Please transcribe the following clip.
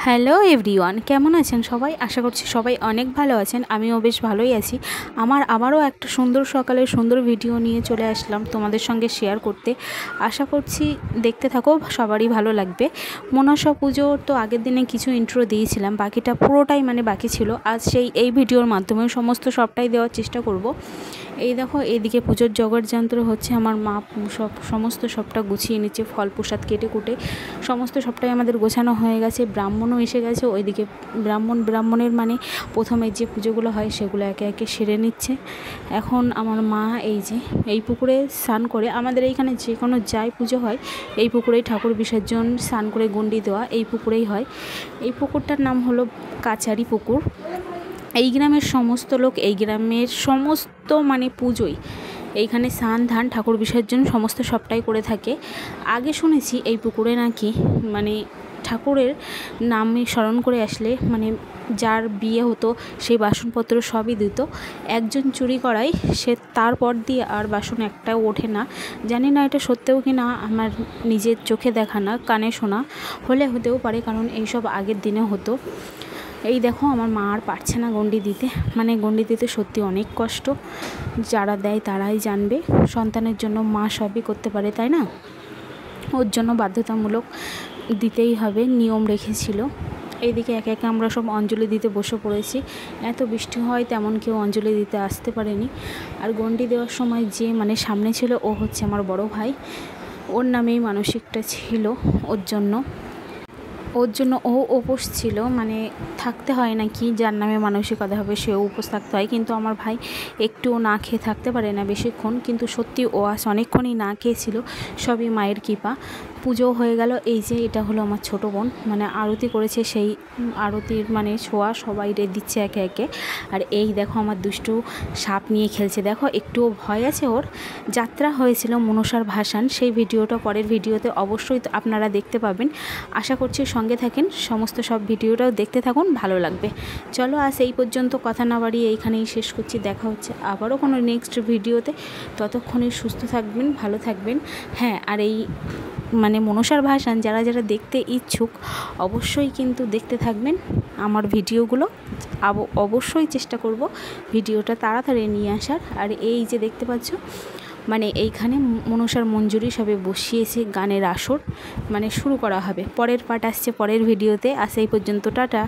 Hello everyone, কেমন আছেন সবাই? আশা করছি সবাই অনেক ভালো আছেন। আমিও বেশ ভালোই আছি। আবারও একটা সুন্দর সকালের সুন্দর ভিডিও নিয়ে চলে আসলাম তোমাদের সঙ্গে শেয়ার করতে। আশা করছি দেখতে থাকো, সবারই ভালো লাগবে। মনসা পুজোর তো আগের দিনে কিছু ইন্ট্রো দিয়েছিলাম, বাকিটা পুরোটাই বাকি ছিল। আজ এই ভিডিওর মাধ্যমে সবটাই দেওয়ার চেষ্টা করব। এই দেখো, এইদিকে পুজোর জোগাড় যন্ত্র হচ্ছে। আমার মা সবটা গুছিয়ে নিচ্ছে, ফল প্রসাদ কেটে কুটে সবটাই আমাদের গোছানো হয়ে গেছে। ব্রাহ্মণও এসে গেছে। ওইদিকে ব্রাহ্মণের প্রথমে যে পুজোগুলো হয় সেগুলো একে একে সেরে নিচ্ছে। এখন আমার মা এই পুকুরে স্নান করে, আমাদের এইখানে যে কোনো যাই পুজো হয় এই পুকুরেই ঠাকুর বিসর্জন, স্নান করে গণ্ডি দেওয়া এই পুকুরেই হয়। এই পুকুরটার নাম হলো কাচারি পুকুর। এই গ্রামের সমস্ত লোক, এই গ্রামের সমস্ত পুজোই এইখানে স্নান ধান ঠাকুর বিসর্জন সবটাই করে থাকে। আগে শুনেছি এই পুকুরে নাকি ঠাকুরের নামে স্মরণ করে আসলে যার বিয়ে হতো সেই বাসনপত্র সবই দিত। একজন চুরি করায় সে তারপর দিয়ে আর বাসন একটাও ওঠে না। জানি না এটা সত্যিও কি না, আমার নিজের চোখে দেখা না, কানে শোনা হতেও পারে, কারণ এইসব আগের দিনে হতো। এই দেখো, আমার মা আর পারছে না গণ্ডি দিতে। গণ্ডি দিতে সত্যি অনেক কষ্ট। যারা দেয় তারাই জানবে। সন্তানের জন্য মা সবই করতে পারে, তাই না? ওর জন্য বাধ্যতামূলক দিতেই হবে, নিয়ম রেখেছিল। এইদিকে একে একে আমরা সব অঞ্জলি দিতে বসে পড়েছি। এত বৃষ্টি হয় তেমন কেউ অঞ্জলি দিতে আসতে পারেনি। আর গণ্ডি দেওয়ার সময় যে সামনে ছিল ও হচ্ছে আমার বড় ভাই। ওর নামেই মানসিকটা ছিল। ওর জন্য ও উপোস ছিল, থাকতে হয় নাকি, যার নামে মানসিকতা হবে সেও উপোস থাকতে হয়। কিন্তু আমার ভাই একটুও না খেয়ে থাকতে পারে না বেশিক্ষণ, কিন্তু সত্যি ও আজ অনেকক্ষণই না খেয়েছিল। সবই মায়ের কৃপা। পুজো হয়ে গেল। এই যে এটা হলো আমার ছোটো বোন, আরতি করেছে, সেই আরতির ছোঁয়া সবাই দিচ্ছে একে একে। আর এই দেখো, আমার দুষ্টু সাপ নিয়ে খেলছে। দেখো, একটুও ভয় আছে ওর। যাত্রা হয়েছিল মনসার ভাসান, সেই ভিডিওটা পরের ভিডিওতে অবশ্যই আপনারা দেখতে পাবেন। আশা করছি সঙ্গে থাকেন, সব ভিডিওটাও দেখতে থাকুন, ভালো লাগবে। চলো, আজ এই পর্যন্ত, কথা না বাড়িয়ে এইখানেই শেষ করছি। দেখা হচ্ছে আবারও কোনো নেক্সট ভিডিওতে। ততক্ষণে সুস্থ থাকবেন, ভালো থাকবেন। হ্যাঁ, আর এই মনসার ভাসান যারা দেখতে ইচ্ছুক অবশ্যই কিন্তু দেখতে থাকবেন আমার ভিডিওগুলো। অবশ্যই চেষ্টা করব ভিডিওটা তাড়াতাড়ি নিয়ে আসার। আর এই যে দেখতে পাচ্ছ, এইখানে মনসার মঞ্জুরি সবে বসিয়েছে, গানের আসর শুরু করা হবে। পরের পার্ট আসছে পরের ভিডিওতে। আজ এই পর্যন্ত, টাটা।